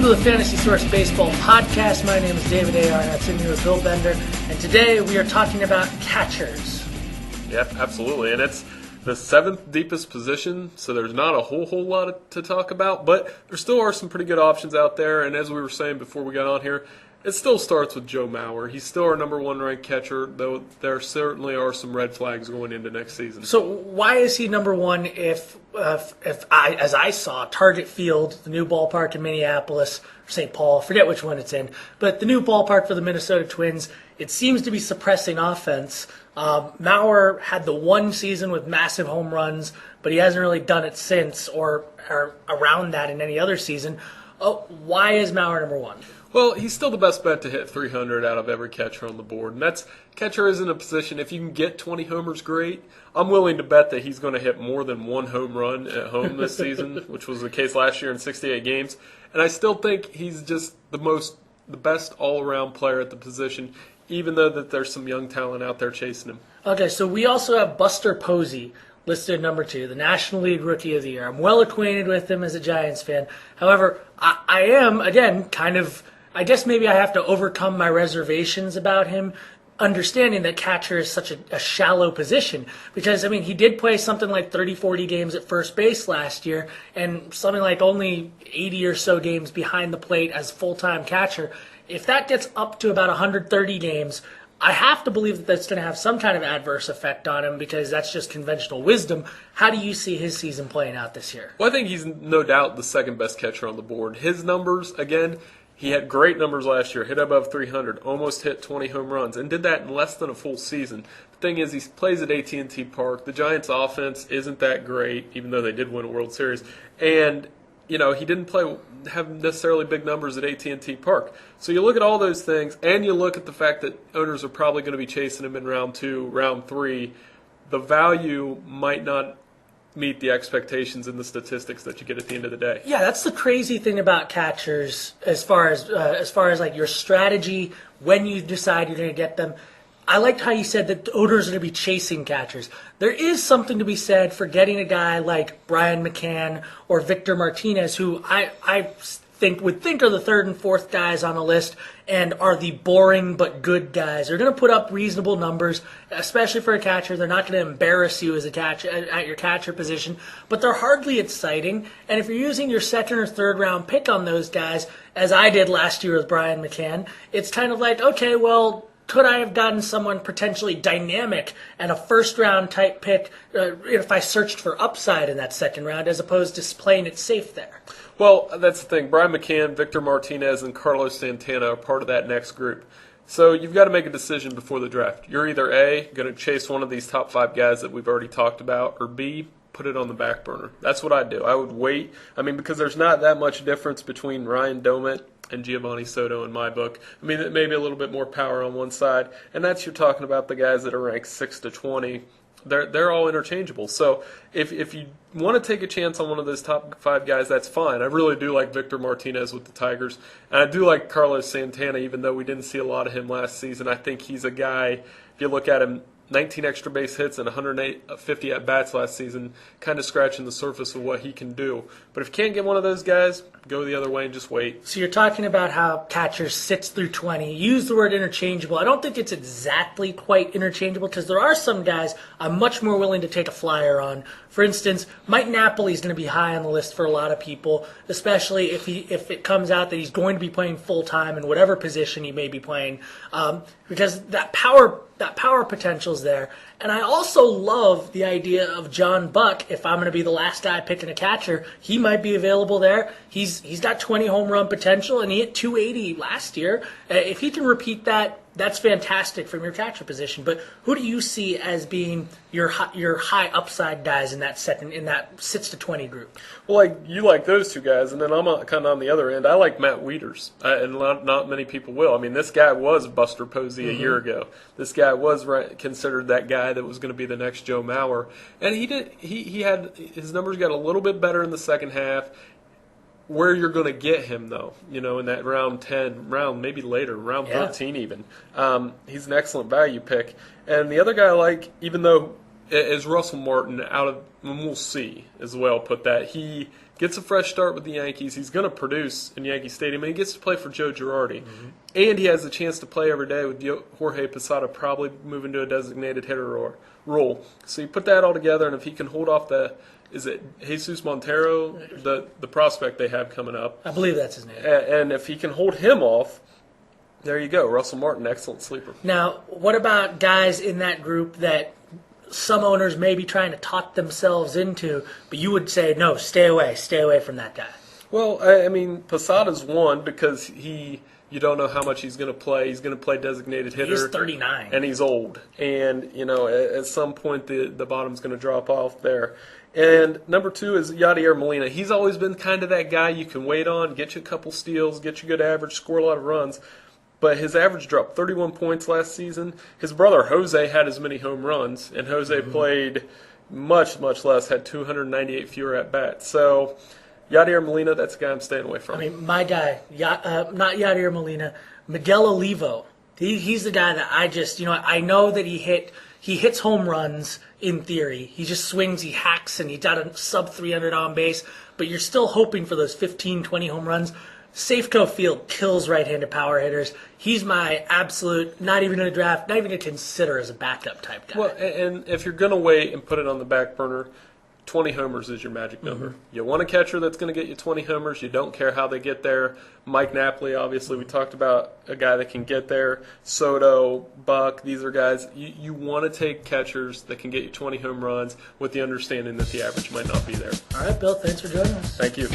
to the Fantasy Source Baseball Podcast. My name is David A. Arnott, sitting here with Bill Bender, and today we are talking about catchers. Yep, absolutely, and it's the seventh deepest position, so there's not a whole lot to talk about, but there still are some pretty good options out there, and as we were saying before we got on here, it still starts with Joe Mauer. He's still our number one ranked catcher, though there certainly are some red flags going into next season. So why is he number one if as I saw, Target Field, the new ballpark in Minneapolis, or St. Paul, forget which one it's in, but the new ballpark for the Minnesota Twins, it seems to be suppressing offense. Mauer had the one season with massive home runs, but he hasn't really done it since or around that in any other season. Why is Mauer number one? Well, he's still the best bet to hit 300 out of every catcher on the board. And catcher is in a position, if you can get 20 homers, great. I'm willing to bet that he's going to hit more than one home run at home this season, which was the case last year in 68 games. And I still think he's just the best all-around player at the position, even though that there's some young talent out there chasing him. Okay, so we also have Buster Posey listed number 2, the National League Rookie of the Year. I'm well acquainted with him as a Giants fan. However, I am, again, I guess maybe I have to overcome my reservations about him, understanding that catcher is such a shallow position. Because, he did play something like 30, 40 games at first base last year, and something like only 80 or so games behind the plate as full-time catcher. If that gets up to about 130 games, I have to believe that that's going to have some kind of adverse effect on him because that's just conventional wisdom. How do you see his season playing out this year? Well, I think he's no doubt the second best catcher on the board. His numbers, again, he had great numbers last year, hit above 300, almost hit 20 home runs, and did that in less than a full season. The thing is, he plays at AT&T Park. The Giants' offense isn't that great, even though they did win a World Series. And, he didn't have necessarily big numbers at AT&T Park. So you look at all those things, and you look at the fact that owners are probably going to be chasing him in round 2, round 3. The value might not meet the expectations and the statistics that you get at the end of the day. Yeah, that's the crazy thing about catchers as far as like your strategy when you decide you're going to get them. I liked how you said that owners are going to be chasing catchers. There is something to be said for getting a guy like Brian McCann or Victor Martinez, who I would think are the third and fourth guys on the list and are the boring but good guys. They're going to put up reasonable numbers, especially for a catcher. They're not going to embarrass you as a catcher at your catcher position, but they're hardly exciting. And if you're using your second or third round pick on those guys, as I did last year with Brian McCann, it's kind of like, okay, well, could I have gotten someone potentially dynamic and a first-round type pick if I searched for upside in that second round as opposed to playing it safe there? Well, that's the thing. Brian McCann, Victor Martinez, and Carlos Santana are part of that next group. So you've got to make a decision before the draft. You're either A, going to chase one of these top 5 guys that we've already talked about, or B, put it on the back burner. That's what I'd do. I would wait. Because there's not that much difference between Ryan Doumit and Giovanni Soto in my book. Maybe a little bit more power on one side, and that's you're talking about the guys that are ranked 6 to 20. They're all interchangeable. So if you want to take a chance on one of those top 5 guys, that's fine. I really do like Victor Martinez with the Tigers, and I do like Carlos Santana, even though we didn't see a lot of him last season. I think he's a guy, if you look at him, 19 extra base hits and 150 at-bats last season, kind of scratching the surface of what he can do. But if you can't get one of those guys, go the other way and just wait. So you're talking about how catchers 6 through 20. You use the word interchangeable. I don't think it's exactly quite interchangeable because there are some guys I'm much more willing to take a flyer on. For instance, Mike Napoli is going to be high on the list for a lot of people, especially if it comes out that he's going to be playing full-time in whatever position he may be playing, because that power potential's there. And I also love the idea of John Buck. If I'm going to be the last guy picking a catcher, he might be available there. He's got 20 home run potential, and he hit 280 last year. If he can repeat that, that's fantastic from your catcher position. But who do you see as being your high upside guys in that 6 to 20 group? Well, you like those two guys, and then I'm kind of on the other end. I like Matt Wieters, and not many people will. this guy was Buster Posey a year ago. This guy was considered that guy that was going to be the next Joe Mauer, and he had his numbers got a little bit better in the second half. Where you're going to get him, though, in that round 10, maybe later, round 13 even. He's an excellent value pick. And the other guy I like, even though is Russell Martin and we'll see as well, put that. He gets a fresh start with the Yankees. He's going to produce in Yankee Stadium, and he gets to play for Joe Girardi. And he has a chance to play every day with Jorge Posada probably moving to a designated hitter role. So you put that all together, and if he can hold off is it Jesus Montero, the prospect they have coming up? I believe that's his name. And if he can hold him off, there you go. Russell Martin, excellent sleeper. Now, what about guys in that group that some owners may be trying to talk themselves into, but you would say, no, stay away from that guy? Well, I mean, Posada's one because you don't know how much he's going to play. He's going to play designated hitter. He's 39. And he's old. And, at some point the bottom's going to drop off there. And number 2 is Yadier Molina. He's always been kind of that guy you can wait on, get you a couple steals, get you good average, score a lot of runs. But his average dropped 31 points last season. His brother Jose had as many home runs, and Jose played much, much less, had 298 fewer at-bats. So Yadier Molina, that's the guy I'm staying away from. I mean, my guy, not Yadier Molina, Miguel Olivo. He's the guy that I know that he hits home runs in theory. He just swings, he hacks, and he got a sub 300 on base. But you're still hoping for those 15, 20 home runs. Safeco Field kills right-handed power hitters. He's my absolute, not even in a draft, not even to consider as a backup type guy. Well, and if you're going to wait and put it on the back burner, 20 homers is your magic number. You want a catcher that's going to get you 20 homers. You don't care how they get there. Mike Napoli, obviously, we talked about a guy that can get there. Soto, Buck, these are guys. You want to take catchers that can get you 20 home runs with the understanding that the average might not be there. All right, Bill, thanks for joining us. Thank you.